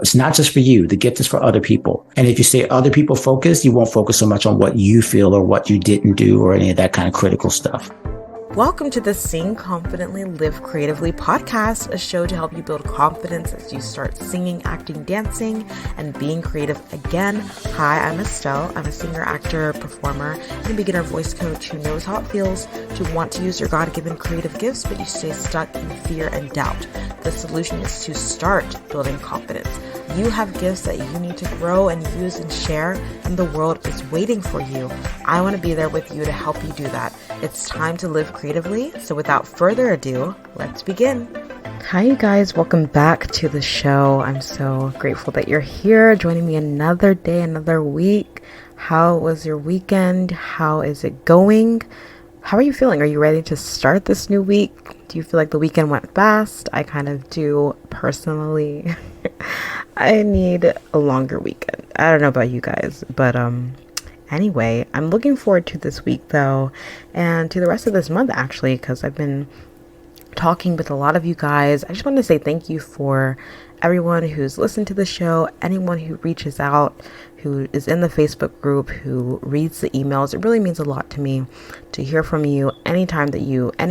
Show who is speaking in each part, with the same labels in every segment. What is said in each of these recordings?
Speaker 1: It's not just for you. The gift is for other people. And if you stay other people focused, you won't focus so much on what you feel or what you didn't do or any of that kind of critical stuff.
Speaker 2: Welcome to the Sing Confidently, Live Creatively podcast, a show to help you build confidence as you start singing, acting, dancing, and being creative again. Hi, I'm Estelle. I'm a singer, actor, performer, and beginner voice coach who knows how it feels to want to use your God-given creative gifts, but you stay stuck in fear and doubt. The solution is to start building confidence. You have gifts that you need to grow and use and share, and the world is waiting for you. I want to be there with you to help you do that. It's time to live creatively. So without further ado, let's begin. Hi, you guys. Welcome back to the show. I'm so grateful that you're here joining me another day, another week. How was your weekend? How is it going? How are you feeling? Are you ready to start this new week? Do you feel like the weekend went fast? I kind of do personally. I need a longer weekend. I don't know about you guys, but anyway, I'm looking forward to this week though, and to the rest of this month actually, because I've been talking with a lot of you guys. I just want to say thank you for everyone who's listened to the show, anyone who reaches out, who is in the Facebook group, who reads the emails. It really means a lot to me to hear from you any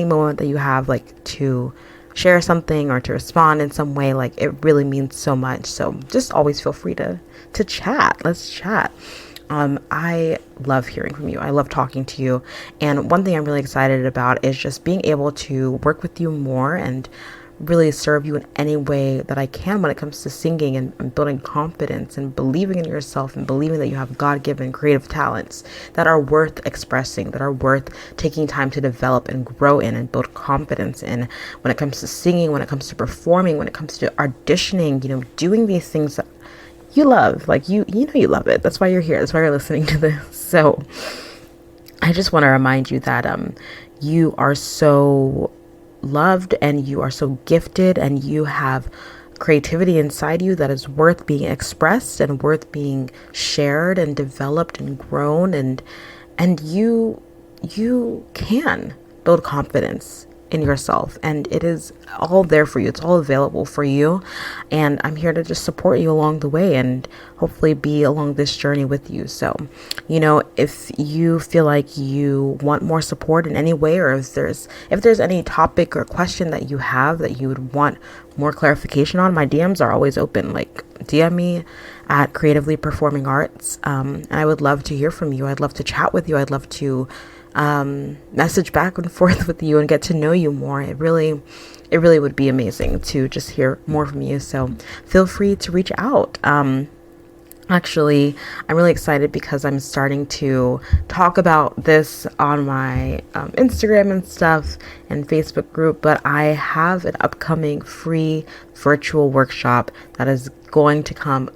Speaker 2: moment that you have, like, to share something or to respond in some way. Like, it really means so much. So just always feel free to chat. Let's chat. I love hearing from you. I love talking to you. And one thing I'm really excited about is just being able to work with you more and really serve you in any way that I can when it comes to singing and building confidence and believing in yourself and believing that you have God-given creative talents that are worth expressing, that are worth taking time to develop and grow in and build confidence in when it comes to singing, when it comes to performing, when it comes to auditioning, doing these things that you love. Like, you know you love it. That's why you're here. That's why you're listening to this. So I just want to remind you that you are so loved and you are so gifted and you have creativity inside you that is worth being expressed and worth being shared and developed and grown, and you can build confidence in yourself, and it is all there for you. It's all available for you, and I'm here to just support you along the way and hopefully be along this journey with you. So, if you feel like you want more support in any way, or if there's any topic or question that you have that you would want more clarification on, my DMs are always open. Like, DM me at Creatively Performing Arts, and I would love to hear from you. I'd love to chat with you. I'd love to message back and forth with you and get to know you more. It really would be amazing to just hear more from you. So feel free to reach out. Actually, I'm really excited because I'm starting to talk about this on my Instagram and stuff and Facebook group, but I have an upcoming free virtual workshop that is going to come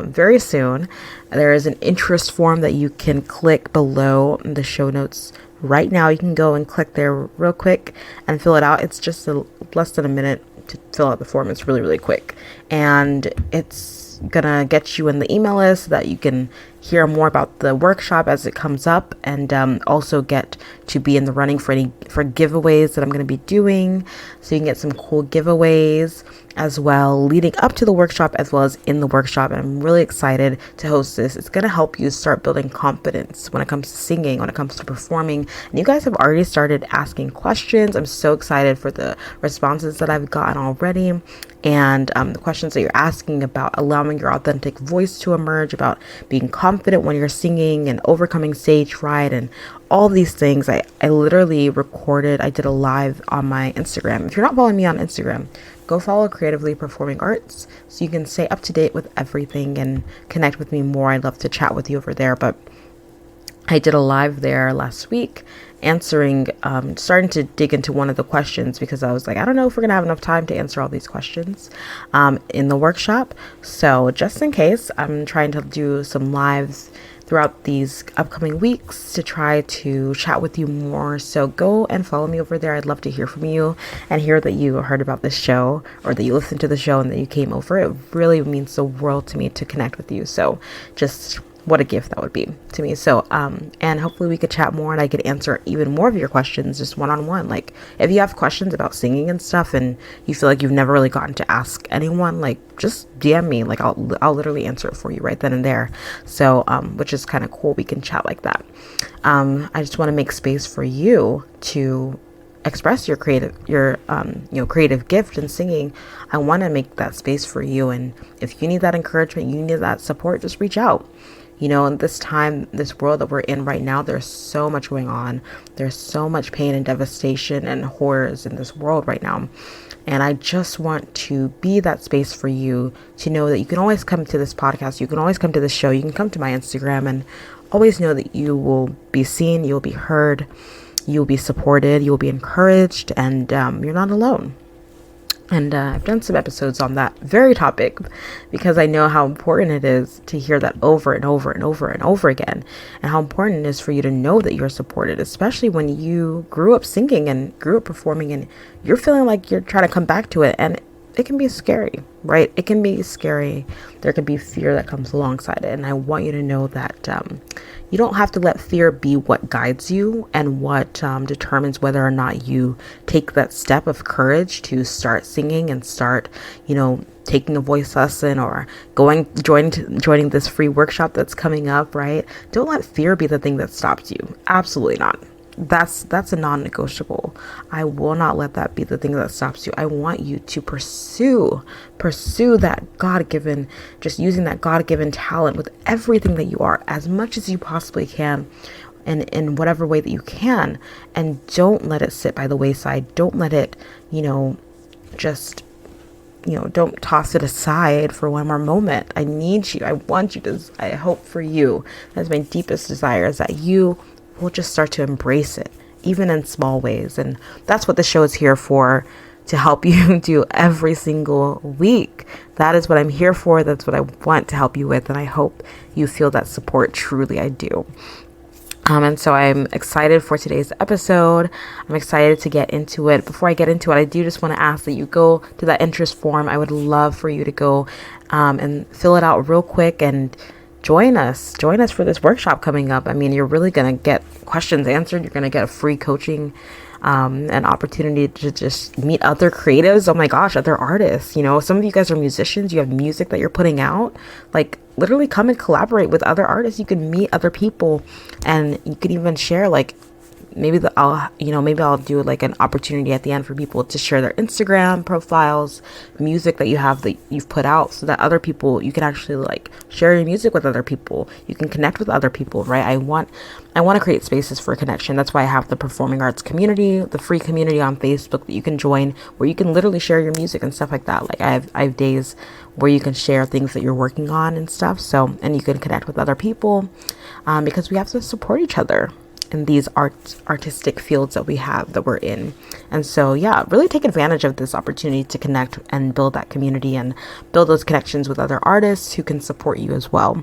Speaker 2: very soon. There is an interest form that you can click below in the show notes right now. You can go and click there real quick and fill it out. It's just less than a minute to fill out the form. It's really, really quick. And it's gonna get you in the email list so that you can hear more about the workshop as it comes up, and also get to be in the running for giveaways that I'm going to be doing, so you can get some cool giveaways as well leading up to the workshop as well as in the workshop. And I'm really excited to host this. It's going to help you start building confidence when it comes to singing, when it comes to performing. And you guys have already started asking questions. I'm so excited for the responses that I've gotten already, and the questions that you're asking about allowing your authentic voice to emerge, about being confident when you're singing and overcoming stage fright and all these things. I literally I did a live on my Instagram. If you're not following me on Instagram, go follow Creatively Performing Arts so you can stay up to date with everything and connect with me more. I'd love to chat with you over there. But I did a live there last week answering, starting to dig into one of the questions, because I was like, I don't know if we're going to have enough time to answer all these questions in the workshop. So just in case, I'm trying to do some lives throughout these upcoming weeks to try to chat with you more. So go and follow me over there. I'd love to hear from you and hear that you heard about this show, or that you listened to the show and that you came over. It really means the world to me to connect with you. So just what a gift that would be to me. So, and hopefully we could chat more and I could answer even more of your questions just one-on-one. Like if you have questions about singing and stuff and you feel like you've never really gotten to ask anyone, like just DM me, like I'll literally answer it for you right then and there. So, which is kind of cool. We can chat like that. I just want to make space for you to express your creative gift in singing. I want to make that space for you. And if you need that encouragement, you need that support, just reach out. In this time, this world that we're in right now, there's so much going on. There's so much pain and devastation and horrors in this world right now. And I just want to be that space for you to know that you can always come to this podcast. You can always come to this show. You can come to my Instagram and always know that you will be seen. You'll be heard. You'll be supported. You'll be encouraged. And you're not alone. And I've done some episodes on that very topic because I know how important it is to hear that over and over and over and over again, and how important it is for you to know that you're supported, especially when you grew up singing and grew up performing and you're feeling like you're trying to come back to it. And it can be scary, right? It can be scary. There can be fear that comes alongside it. And I want you to know that you don't have to let fear be what guides you and what determines whether or not you take that step of courage to start singing and start, taking a voice lesson or joining this free workshop that's coming up, right? Don't let fear be the thing that stops you. Absolutely not. That's a non-negotiable. I will not let that be the thing that stops you. I want you to pursue that God-given, just using that God-given talent with everything that you are as much as you possibly can and in whatever way that you can. And don't let it sit by the wayside. Don't let it, don't toss it aside for one more moment. I need you. I want you to, I hope for you. That's my deepest desire, is that you will just start to embrace it, even in small ways. And that's what the show is here for, to help you do every single week. That is what I'm here for. That's what I want to help you with. And I hope you feel that support. Truly, I do. And so I'm excited for today's episode. I'm excited to get into it. Before I get into it, I do just want to ask that you go to that interest form. I would love for you to go and fill it out real quick and join us for this workshop coming up. I mean, you're really going to get questions answered. You're going to get a free coaching, an opportunity to just meet other creatives. Oh my gosh, other artists. Some of you guys are musicians. You have music that you're putting out. Like, literally come and collaborate with other artists. You can meet other people, and you can even share, like, maybe I'll do like an opportunity at the end for people to share their Instagram profiles, music that you've put out, so that other people, you can actually like share your music with other people. You can connect with other people, right? I want to create spaces for connection. That's why I have the performing arts community, the free community on Facebook that you can join, where you can literally share your music and stuff like that. Like I have days where you can share things that you're working on and stuff. So, and you can connect with other people, because we have to support each other in these artistic fields that we're in. And so, yeah, really take advantage of this opportunity to connect and build that community and build those connections with other artists who can support you as well.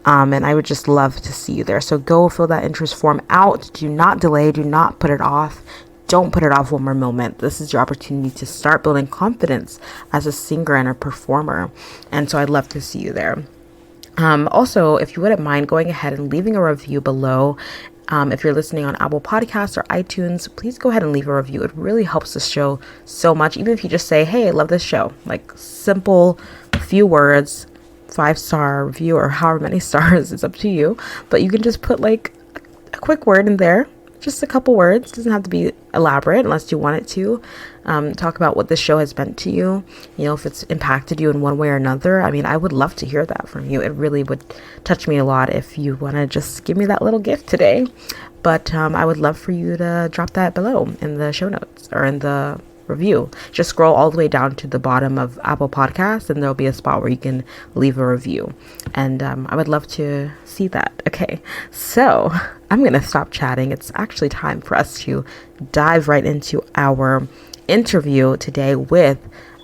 Speaker 2: And I would just love to see you there. So go fill that interest form out. Do not delay. Do not put it off. Don't put it off one more moment. This is your opportunity to start building confidence as a singer and a performer. And so I'd love to see you there. Also, if you wouldn't mind going ahead and leaving a review below. If you're listening on Apple Podcasts or iTunes, please go ahead and leave a review. It really helps the show so much. Even if you just say, hey, I love this show, like simple, few words, 5-star review or however many stars, it's up to you. But you can just put like a quick word in there, just a couple words. It doesn't have to be elaborate unless you want it to. Talk about what this show has meant to you, if it's impacted you in one way or another. I mean, I would love to hear that from you. It really would touch me a lot if you want to just give me that little gift today. But I would love for you to drop that below in the show notes or in the review. Just scroll all the way down to the bottom of Apple Podcasts and there'll be a spot where you can leave a review. And I would love to see that. Okay, so I'm going to stop chatting. It's actually time for us to dive right into our interview today with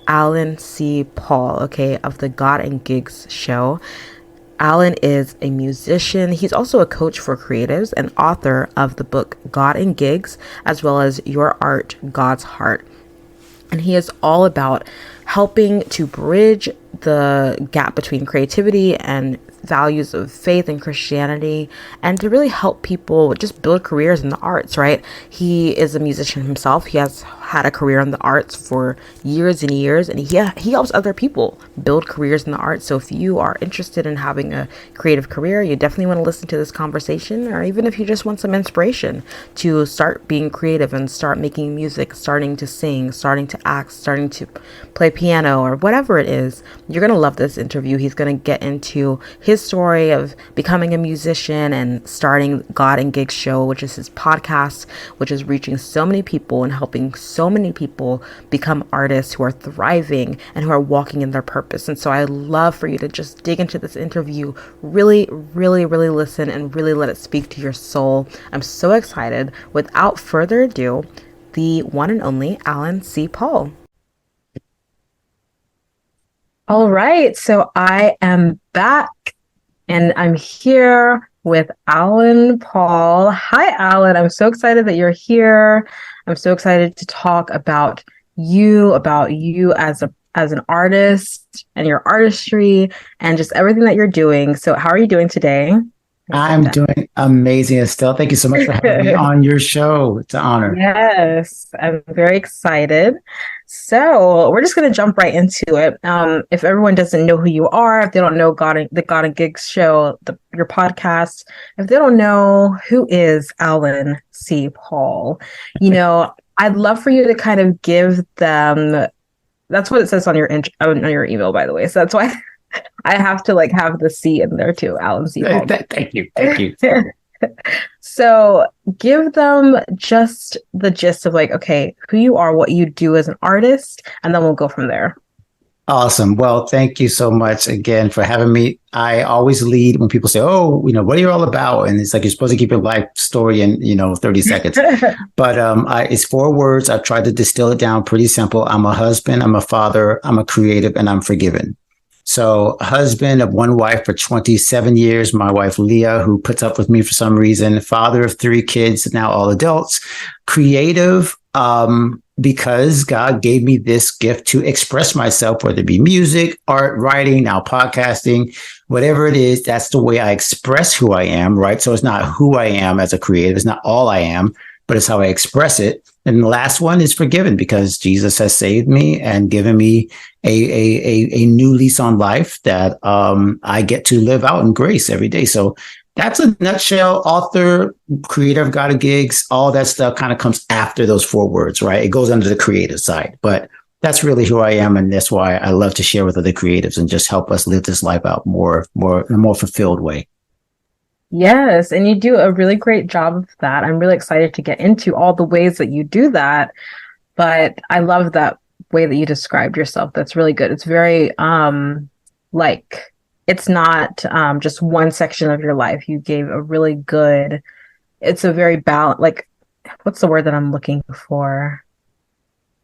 Speaker 2: Alan C. Paul, of the God and Gigs show. Alan is a musician. He's also a coach for creatives and author of the book God and Gigs, as well as Your Art, God's Heart. And he is all about helping to bridge the gap between creativity and values of faith and Christianity, and to really help people just build careers in the arts, right? He is a musician himself. He has had a career in the arts for years and years, and he helps other people build careers in the arts. So if you are interested in having a creative career, you definitely want to listen to this conversation, or even if you just want some inspiration to start being creative and start making music, starting to sing, starting to act, starting to play piano, or whatever it is, you're going to love this interview. He's going to get into his story of becoming a musician and starting God and Gigs Show, which is his podcast, which is reaching so many people and helping so many people become artists who are thriving and who are walking in their purpose. And so I love for you to just dig into this interview, really, really, really listen and really let it speak to your soul. I'm so excited. Without further ado, the one and only Alan C. Paul. All right, so I am back and I'm here with Alan Paul. Hi, Alan. I'm so excited that you're here. I'm so excited to talk about you as an artist and your artistry and just everything that you're doing. So how are you doing today?
Speaker 1: I'm doing amazing, Estelle. Thank you so much for having me on your show. It's an honor.
Speaker 2: Yes, I'm very excited. So we're just going to jump right into it. If everyone doesn't know who you are, if they don't know the God and Gigs Show, your podcast, if they don't know who is Alan C. Paul, I'd love for you to kind of give them. That's what it says on your email, by the way. So that's why I have to have the C in there too, Alan C. Paul.
Speaker 1: Thank you.
Speaker 2: So give them just the gist of okay, who you are, what you do as an artist, and then we'll go from there.
Speaker 1: Awesome. Well, thank you so much again for having me. I always lead when people say, oh, what are you all about? And it's you're supposed to keep your life story in, 30 seconds. But it's 4 words. I've tried to distill it down pretty simple. I'm a husband, I'm a father, I'm a creative, and I'm forgiven. So husband of 1 wife for 27 years, my wife, Leah, who puts up with me for some reason, father of 3 kids, now all adults, creative, because God gave me this gift to express myself, whether it be music, art, writing, now podcasting, whatever it is, that's the way I express who I am, right? So it's not who I am as a creative. It's not all I am, but it's how I express it. And the last one is forgiven, because Jesus has saved me and given me a new lease on life that I get to live out in grace every day. So that's a nutshell. Author, creator of God and Gigs, all that stuff kind of comes after those 4 words, right? It goes under the creative side, but that's really who I am. And that's why I love to share with other creatives and just help us live this life out in a more fulfilled way.
Speaker 2: Yes, and you do a really great job of that. I'm really excited to get into all the ways that you do that, but I love that way that you described yourself. That's really good. It's very it's not just one section of your life. You gave a really good, it's a very balanced, what's the word that I'm looking for?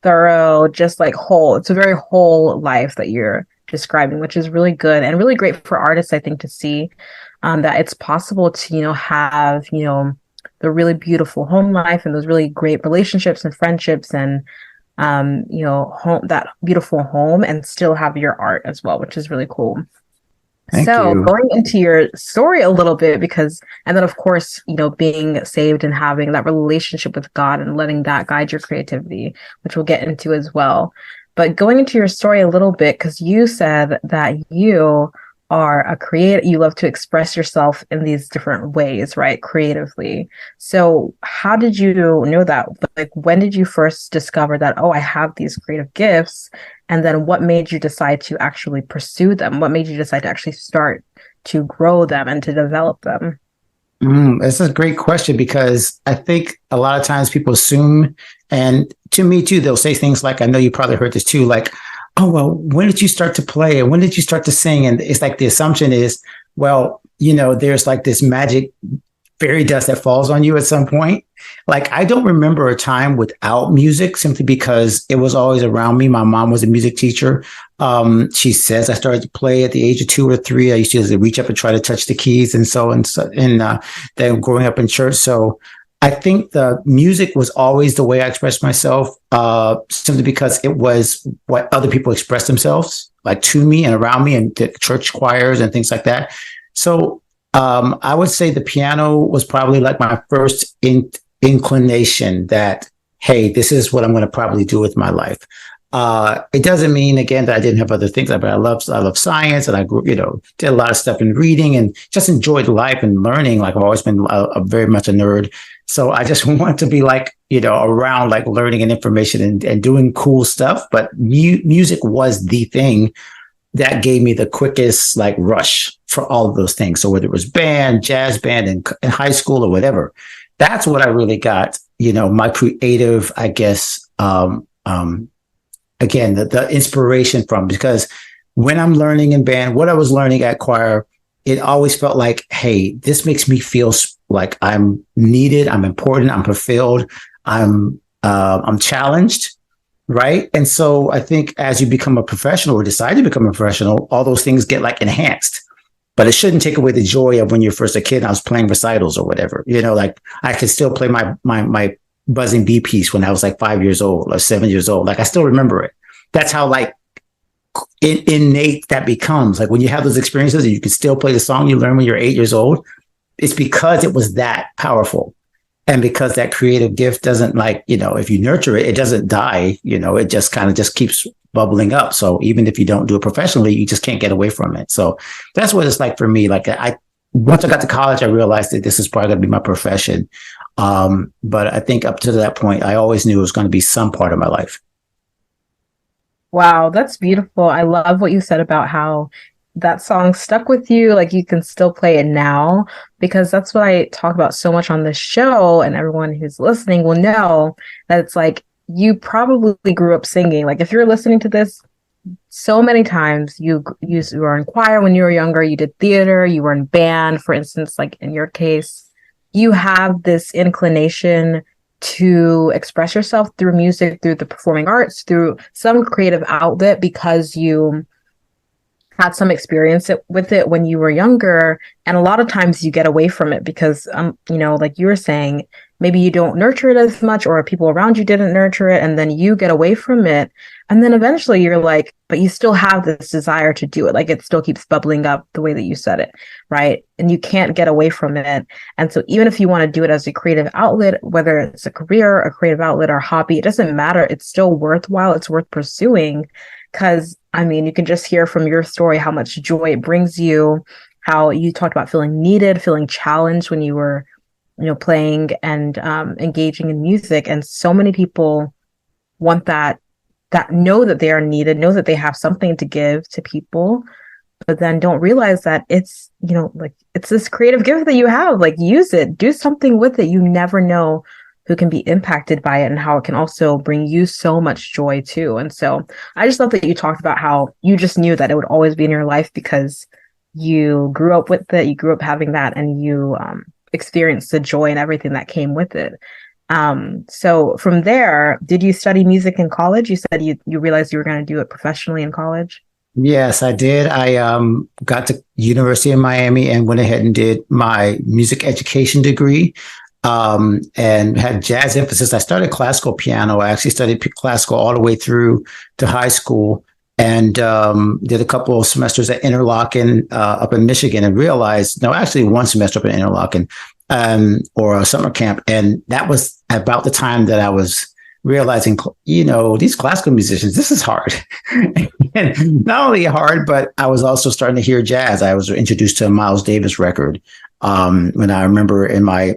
Speaker 2: Thorough, just whole. It's a very whole life that you're describing, which is really good and really great for artists, I think, to see that it's possible to, have, the really beautiful home life and those really great relationships and friendships and, home, that beautiful home, and still have your art as well, which is really cool.
Speaker 1: Thank you.
Speaker 2: Going into your story a little bit, and then of course, being saved and having that relationship with God and letting that guide your creativity, which we'll get into as well. But going into your story a little bit, because you said that you are a creator, you love to express yourself in these different ways, right? Creatively. So how did you know that? When did you first discover that, oh, I have these creative gifts? And then what made you decide to actually pursue them? What made you decide to actually start to grow them and to develop them?
Speaker 1: That's a great question, because I think a lot of times people assume, and to me too, they'll say things like, I know you probably heard this too, oh, well, when did you start to play? And when did you start to sing? And it's the assumption is, well, there's this magic fairy dust that falls on you at some point. I don't remember a time without music, simply because it was always around me. My mom was a music teacher. She says I started to play at the age of 2 or 3. I used to reach up and try to touch the keys and then growing up in church. So I think the music was always the way I expressed myself, simply because it was what other people expressed themselves, like to me and around me, and the church choirs and things like that. So I would say the piano was probably like my first inclination that, hey, this is what I'm going to probably do with my life. It doesn't mean, again, that I didn't have other things, but I love science, and I grew, did a lot of stuff in reading and just enjoyed life and learning. Like I've always been very much a nerd. So I just want to be like, around like learning and information and doing cool stuff. But music was the thing that gave me the quickest like rush for all of those things. So whether it was band, jazz band in high school or whatever, that's what I really got, my creative, I guess, again, the inspiration from, because when I'm learning in band, what I was learning at choir, it always felt like, hey, this makes me feel like I'm needed, I'm important, I'm fulfilled, I'm challenged, right? And so I think as you become a professional or decide to become a professional, all those things get like enhanced. But it shouldn't take away the joy of when you're first a kid and I was playing recitals or whatever. Like I could still play my buzzing bee piece when I was like 5 years old or 7 years old. Like I still remember it. That's how like innate that becomes. Like when you have those experiences and you can still play the song you learned when you're 8 years old, it's because it was that powerful. And because that creative gift doesn't if you nurture it, it doesn't die, it just kind of just keeps bubbling up. So even if you don't do it professionally, you just can't get away from it. So that's what it's like for me. Like once I got to college, I realized that this is probably going to be my profession. But I think up to that point, I always knew it was going to be some part of my life.
Speaker 3: Wow, that's beautiful. I love what you said about how that song stuck with you. Like you can still play it now, because that's what I talk about so much on this show. And everyone who's listening will know that it's like, you probably grew up singing. Like if you're listening to this so many times, you were in choir when you were younger, you did theater, you were in band, for instance, like in your case, you have this inclination to express yourself through music, through the performing arts, through some creative outlet, because you had some experience with it when you were younger. And a lot of times you get away from it because, like you were saying, maybe you don't nurture it as much, or people around you didn't nurture it, and then you get away from it. And then eventually you're like, but you still have this desire to do it. Like it still keeps bubbling up the way that you said it, right? And you can't get away from it. And so even if you want to do it as a creative outlet, whether it's a career, a creative outlet, or hobby, it doesn't matter. It's still worthwhile. It's worth pursuing. Because, you can just hear from your story how much joy it brings you, how you talked about feeling needed, feeling challenged when you were, playing and engaging in music. And so many people want that know that they are needed, know that they have something to give to people, but then don't realize that it's, it's this creative gift that you have. Like use it, do something with it. You never know who can be impacted by it and how it can also bring you so much joy too. And so I just love that you talked about how you just knew that it would always be in your life because you grew up with it, you grew up having that, and you experienced the joy and everything that came with it. So from there, did you study music in college? You said you realized you were going to do it professionally in college.
Speaker 1: Yes, I did. I got to University of Miami and went ahead and did my music education degree. And had jazz emphasis. I started classical piano. I actually studied classical all the way through to high school, and did a couple of semesters at Interlochen up in Michigan, and realized, no, actually one semester up in Interlochen, or a summer camp. And that was about the time that I was realizing, these classical musicians, this is hard. And not only hard, but I was also starting to hear jazz. I was introduced to a Miles Davis record. When I remember in my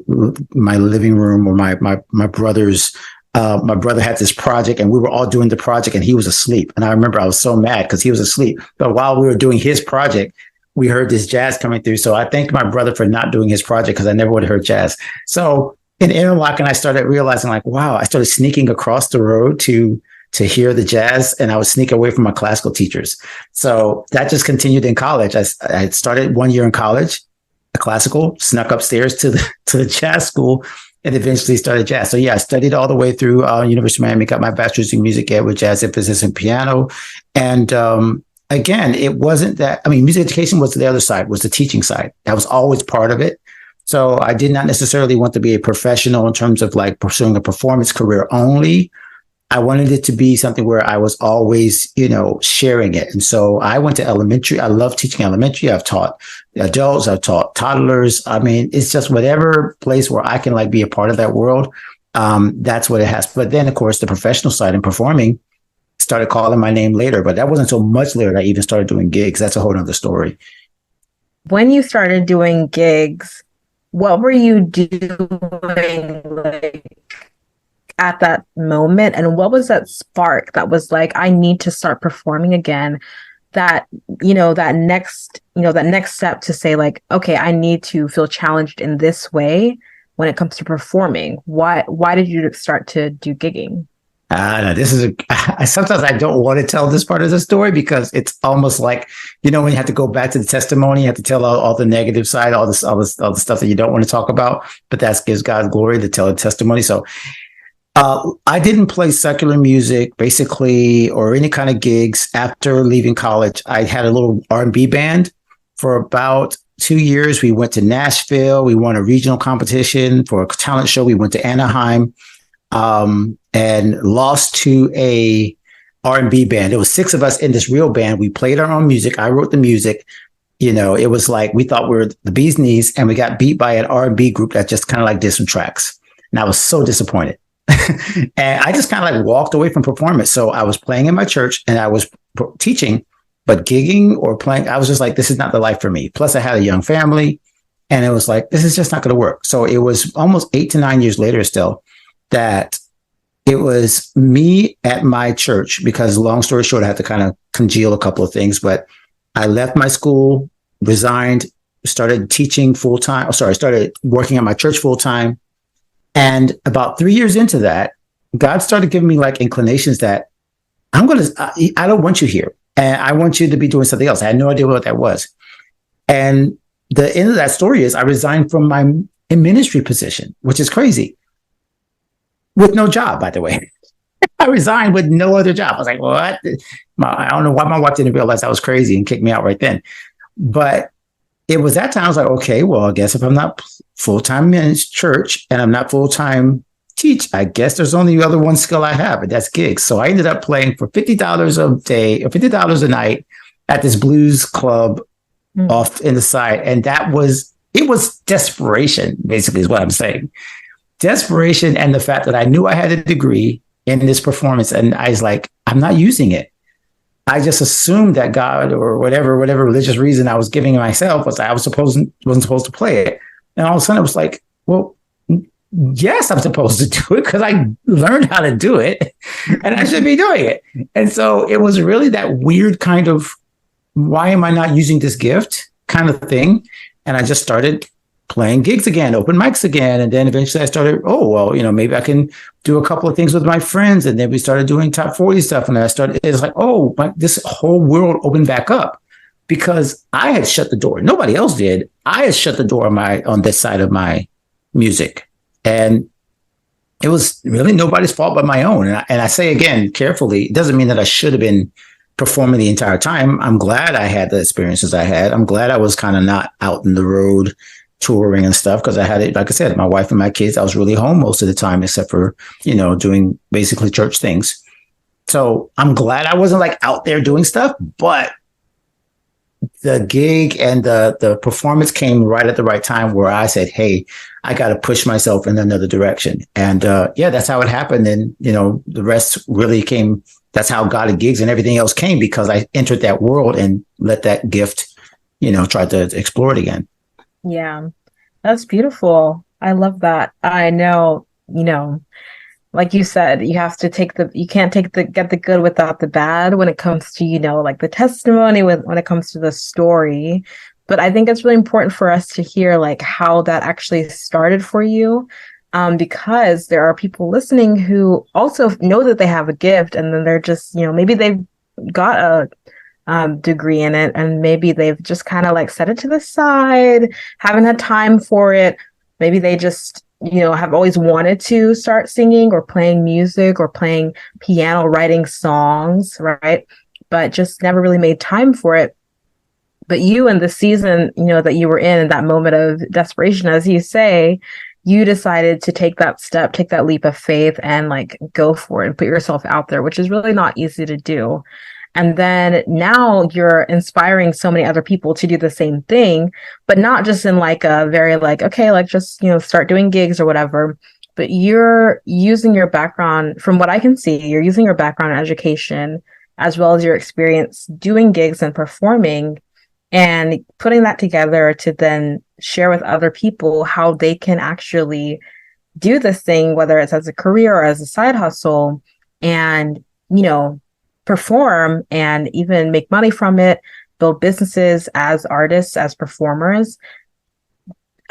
Speaker 1: living room, or my brother's, my brother had this project and we were all doing the project and he was asleep. And I remember I was so mad because he was asleep. But while we were doing his project, we heard this jazz coming through. So I thank my brother for not doing his project because I never would have heard jazz. So in Interlochen, I started realizing like, wow, I started sneaking across the road to hear the jazz, and I would sneak away from my classical teachers. So that just continued in college. I started 1 year in college, classical, snuck upstairs to the jazz school, and eventually started jazz. So yeah, I studied all the way through University of Miami, got my bachelor's in music ed with jazz emphasis in piano. And again, it wasn't that, music education was the other side, was the teaching side. That was always part of it. So I did not necessarily want to be a professional in terms of like pursuing a performance career only. I wanted it to be something where I was always, sharing it. And so I went to elementary. I love teaching elementary. I've taught adults. I've taught toddlers. I mean, it's just whatever place where I can like be a part of that world. That's what it has. But then, of course, the professional side and performing started calling my name later. But that wasn't so much later that I even started doing gigs. That's a whole other story.
Speaker 3: When you started doing gigs, what were you doing at that moment, and what was that spark that was like, I need to start performing again? That next step to say like, okay, I need to feel challenged in this way when it comes to performing. Why did you start to do gigging?
Speaker 1: No, sometimes I don't want to tell this part of the story because it's almost like, when you have to go back to the testimony, you have to tell all the negative side, all the stuff that you don't want to talk about, but that gives God glory to tell the testimony. So I didn't play secular music basically, or any kind of gigs after leaving college. I had a little R&B band for about 2 years. We went to Nashville. We won a regional competition for a talent show. We went to Anaheim. And lost to a R&B band. There was 6 of us in this real band. We played our own music. I wrote the music. It was like we thought we were the bee's knees, and we got beat by an R&B group that just kind of like did some tracks. And I was so disappointed. And I just kind of like walked away from performance. So I was playing in my church and I was teaching, but gigging or playing, I was just like, this is not the life for me. Plus I had a young family, and it was like, this is just not going to work. So it was almost 8 to 9 years later still that it was me at my church, because long story short, I had to kind of congeal a couple of things, but I left my school, resigned, started teaching started working at my church full time. And about 3 years into that, God started giving me like inclinations that I don't want you here. And I want you to be doing something else. I had no idea what that was. And the end of that story is I resigned from my ministry position, which is crazy. With no job, by the way. I resigned with no other job. I was like, what? I don't know why my wife didn't realize I was crazy and kicked me out right then. But it was that time I was like, okay, well, I guess if I'm not full-time in church and I'm not full-time teach, I guess there's only the other one skill I have, and that's gigs. So I ended up playing for $50 a day or $50 a night at this blues club off in the side. And it was desperation, basically, is what I'm saying. Desperation, and the fact that I knew I had a degree in this performance, and I was like, I'm not using it. I just assumed that God or whatever religious reason I was giving myself was I wasn't supposed to play it. And all of a sudden it was like, well, yes, I'm supposed to do it because I learned how to do it and I should be doing it. And so it was really that weird kind of, why am I not using this gift kind of thing? And I just started playing gigs again, open mics again. And then eventually I started, maybe I can do a couple of things with my friends. And then we started doing top 40 stuff. And it's like, this whole world opened back up because I had shut the door. Nobody else did. I had shut the door on this side of my music. And it was really nobody's fault but my own. And I say again, carefully, it doesn't mean that I should have been performing the entire time. I'm glad I had the experiences I had. I'm glad I was kind of not out in the road touring and stuff, because I had it, like I said, my wife and my kids, I was really home most of the time, except for, doing basically church things. So I'm glad I wasn't like out there doing stuff, but the gig and the performance came right at the right time where I said, hey, I got to push myself in another direction. And that's how it happened. And, the rest really came. That's how God and gigs and everything else came, because I entered that world and let that gift, try to explore it again.
Speaker 3: Yeah, that's beautiful. I love that. I know, like you said, you have to get the good without the bad when it comes to, like the testimony when it comes to the story. But I think it's really important for us to hear like how that actually started for you. Because there are people listening who also know that they have a gift, and then they're just, maybe they've got a degree in it, and maybe they've just kind of like set it to the side, haven't had time for it. Maybe they just, have always wanted to start singing or playing music or playing piano, writing songs, right? But just never really made time for it. But you in the season, that you were in that moment of desperation, as you say, you decided to take that step, take that leap of faith and like go for it and put yourself out there, which is really not easy to do. And then now you're inspiring so many other people to do the same thing, but not just in like a very like, okay, like just, start doing gigs or whatever. But you're using your background, from what I can see, you're using your background in education as well as your experience doing gigs and performing and putting that together to then share with other people how they can actually do this thing, whether it's as a career or as a side hustle, and, perform and even make money from it, build businesses as artists, as performers.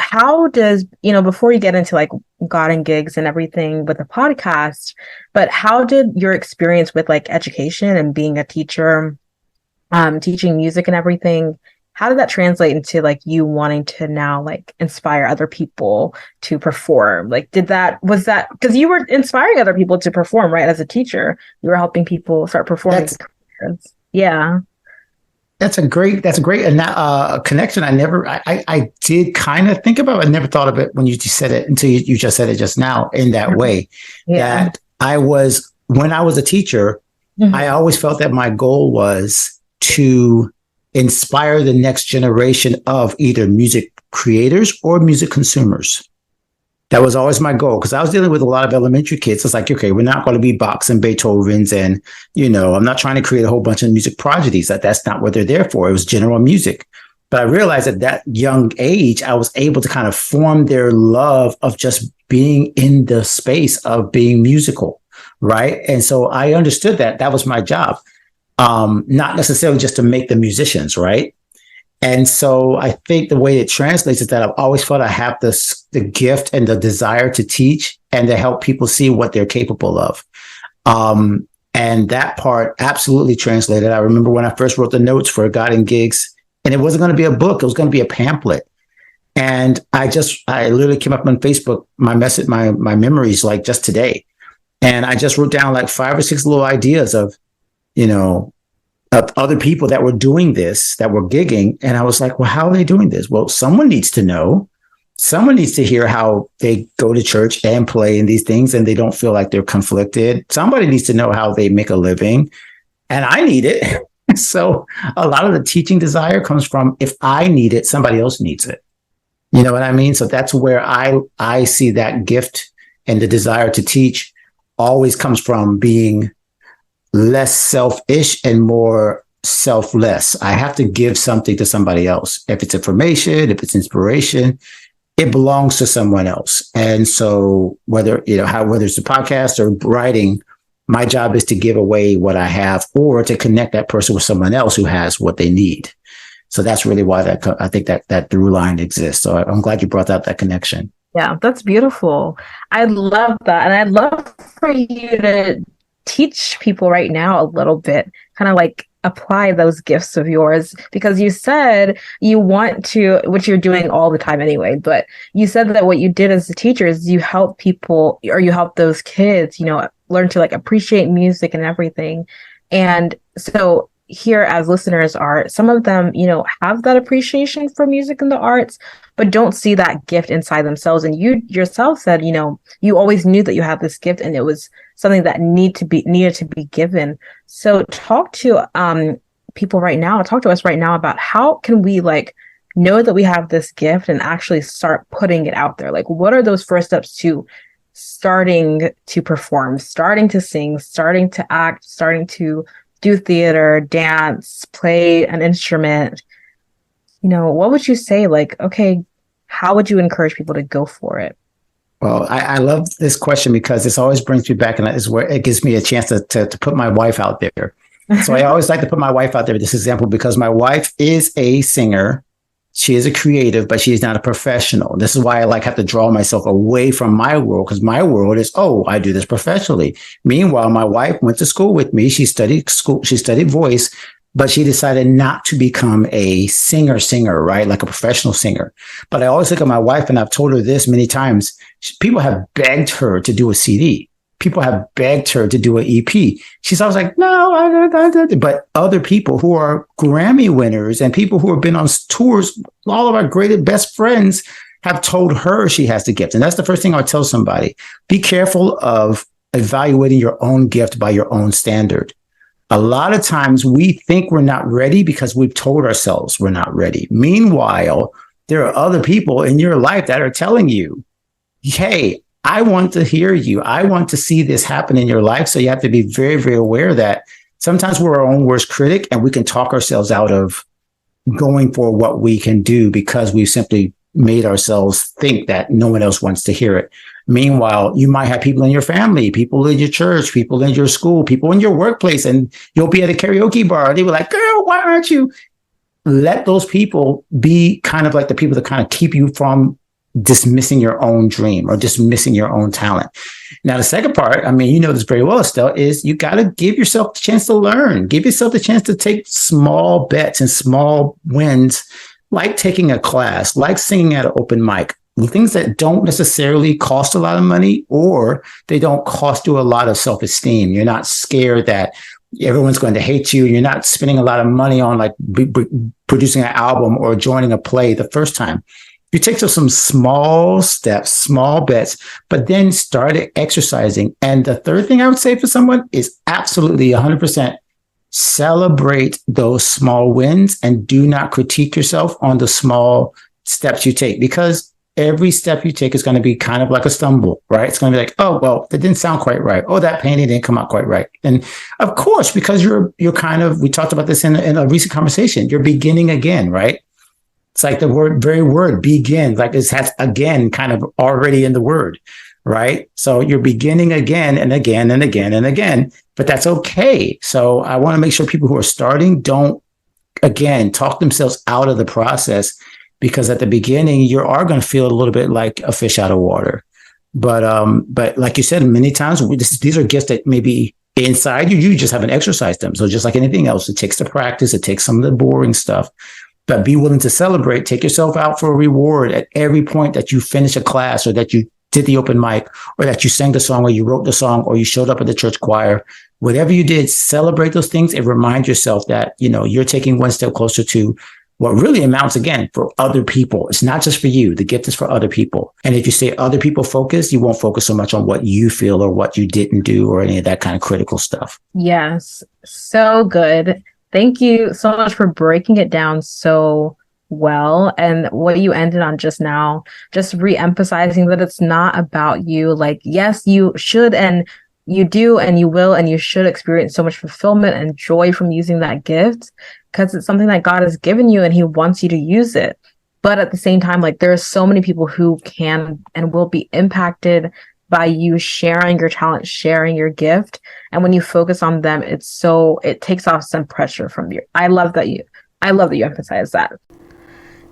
Speaker 3: How does, before you get into like God and gigs and everything with the podcast, but how did your experience with like education and being a teacher, teaching music and everything, how did that translate into like you wanting to now like inspire other people to perform? Like, was that because you were inspiring other people to perform, right? As a teacher, you were helping people start performing. Yeah.
Speaker 1: That's a great connection. I did kind of think about it. I never thought of it when you just said it until you just said it just now in that way. Yeah. That when I was a teacher, I always felt that my goal was to inspire the next generation of either music creators or music consumers. That was always my goal, because I was dealing with a lot of elementary kids. It's like, okay, we're not going to be Bachs and Beethovens, and I'm not trying to create a whole bunch of music prodigies. That's not what they're there for. It was general music. But I realized at that young age, I was able to kind of form their love of just being in the space of being musical, right? And so I understood that was my job. Not necessarily just to make them musicians, right? And so I think the way it translates is that I've always felt I have the gift and the desire to teach and to help people see what they're capable of. And that part absolutely translated. I remember when I first wrote the notes for God and Gigs, and it wasn't going to be a book, it was going to be a pamphlet. And I literally came up on Facebook, my memories like just today. And I just wrote down like 5 or 6 little ideas of other people that were doing this, that were gigging. And I was like, well, how are they doing this? Well, someone needs to know. Someone needs to hear how they go to church and play in these things and they don't feel like they're conflicted. Somebody needs to know how they make a living. And I need it. So a lot of the teaching desire comes from, if I need it, somebody else needs it. You know what I mean? So that's where I see that gift, and the desire to teach always comes from being less selfish and more selfless. I have to give something to somebody else. If it's information, if it's inspiration, it belongs to someone else. And so whether it's a podcast or writing, my job is to give away what I have, or to connect that person with someone else who has what they need. So that's really why I think that through line exists. So I'm glad you brought out that connection.
Speaker 3: Yeah, that's beautiful. I love that. And I'd love for you to teach people right now a little bit, kind of like apply those gifts of yours, because you said you want to, which you're doing all the time anyway, but you said that what you did as a teacher is you help people, or you help those kids, learn to like appreciate music and everything. And so here, as listeners, are some of them, have that appreciation for music and the arts, but don't see that gift inside themselves. And you yourself said, you always knew that you had this gift, and it was something that needed to be given. So talk to people right now, talk to us right now about how can we like know that we have this gift and actually start putting it out there? Like, what are those first steps to starting to perform, starting to sing, starting to act, starting to do theater, dance, play an instrument? What would you say? Like, okay, how would you encourage people to go for it?
Speaker 1: Well, I love this question because this always brings me back, and is where it gives me a chance to put my wife out there. So I always like to put my wife out there with this example, because my wife is a singer. She is a creative, but she is not a professional. This is why I have to draw myself away from my world, because my world is, I do this professionally. Meanwhile, my wife went to school with me. She studied voice, but she decided not to become a singer, right? Like a professional singer. But I always look at my wife, and I've told her this many times. People have begged her to do a CD. people have begged her to do an EP. She's always like, no, but other people who are Grammy winners and people who have been on tours, all of our greatest best friends have told her she has the gift. And that's the first thing I would tell somebody. Be careful of evaluating your own gift by your own standard. A lot of times we think we're not ready because we've told ourselves we're not ready. Meanwhile, there are other people in your life that are telling you, hey, I want to hear you. I want to see this happen in your life. So you have to be very, very aware that sometimes we're our own worst critic and we can talk ourselves out of going for what we can do because we've simply made ourselves think that no one else wants to hear it. Meanwhile, you might have people in your family, people in your church, people in your school, people in your workplace, and you'll be at a karaoke bar and they were like, girl, why aren't you? Let those people be kind of like the people that kind of keep you from dismissing your own dream or dismissing your own talent. Now, the second part, I mean, you know this very well, Estelle, is you got to give yourself the chance to learn. Give yourself the chance to take small bets and small wins, like taking a class, like singing at an open mic, things that don't necessarily cost a lot of money or they don't cost you a lot of self-esteem. You're not scared that everyone's going to hate you. You're not spending a lot of money on like producing an album or joining a play the first time. You take some small steps, small bets, but then start exercising. And the third thing I would say for someone is absolutely 100% celebrate those small wins and do not critique yourself on the small steps you take, because every step you take is going to be kind of like a stumble, right? It's going to be like, oh, well, that didn't sound quite right. Oh, that painting didn't come out quite right. And of course, because you're kind of, we talked about this in a recent conversation, you're beginning again, right? It's like the very word begin, like it has again kind of already in the word, right? So you're beginning again and again and again and again, but that's okay. So I want to make sure people who are starting don't, again, talk themselves out of the process, because at the beginning you are going to feel a little bit like a fish out of water. But like you said, many times these are gifts that maybe inside you just haven't exercised them. So just like anything else, it takes the practice, it takes some of the boring stuff. But be willing to celebrate, take yourself out for a reward at every point that you finish a class or that you did the open mic or that you sang the song or you wrote the song or you showed up at the church choir. Whatever you did, celebrate those things and remind yourself that, you know, you're taking one step closer to what really amounts, again, for other people. It's not just for you. The gift is for other people. And if you stay other people focused, you won't focus so much on what you feel or what you didn't do or any of that kind of critical stuff.
Speaker 3: Yes, so good. Thank you so much for breaking it down so well. And what you ended on just now, just re-emphasizing that it's not about you. Like, yes, you should and you do and you will and you should experience so much fulfillment and joy from using that gift because it's something that God has given you and he wants you to use it. But at the same time, like there are so many people who can and will be impacted by you sharing your talent, sharing your gift. And when you focus on them, it takes off some pressure from you. I love that you emphasize that.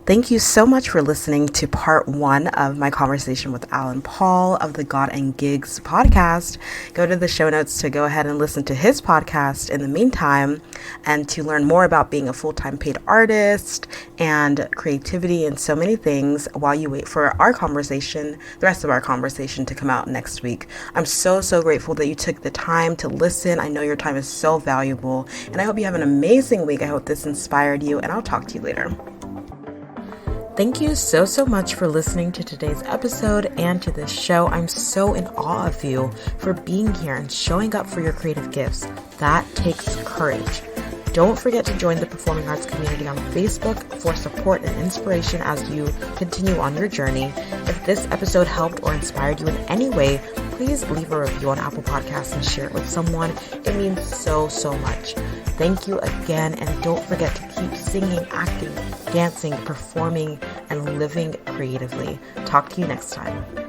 Speaker 2: Thank you so much for listening to part 1 of my conversation with Alan Paul of the God and Gigs podcast. Go to the show notes to go ahead and listen to his podcast in the meantime, and to learn more about being a full-time paid artist and creativity and so many things while you wait for our conversation, the rest of our conversation to come out next week. I'm so grateful that you took the time to listen. I know your time is so valuable, and I hope you have an amazing week. I hope this inspired you, and I'll talk to you later. Thank you so much for listening to today's episode and to this show. I'm so in awe of you for being here and showing up for your creative gifts. That takes courage. Don't forget to join the Performing Arts community on Facebook for support and inspiration as you continue on your journey. If this episode helped or inspired you in any way, please leave a review on Apple Podcasts and share it with someone. It means so much. Thank you again, and don't forget to keep singing, acting, dancing, performing, and living creatively. Talk to you next time.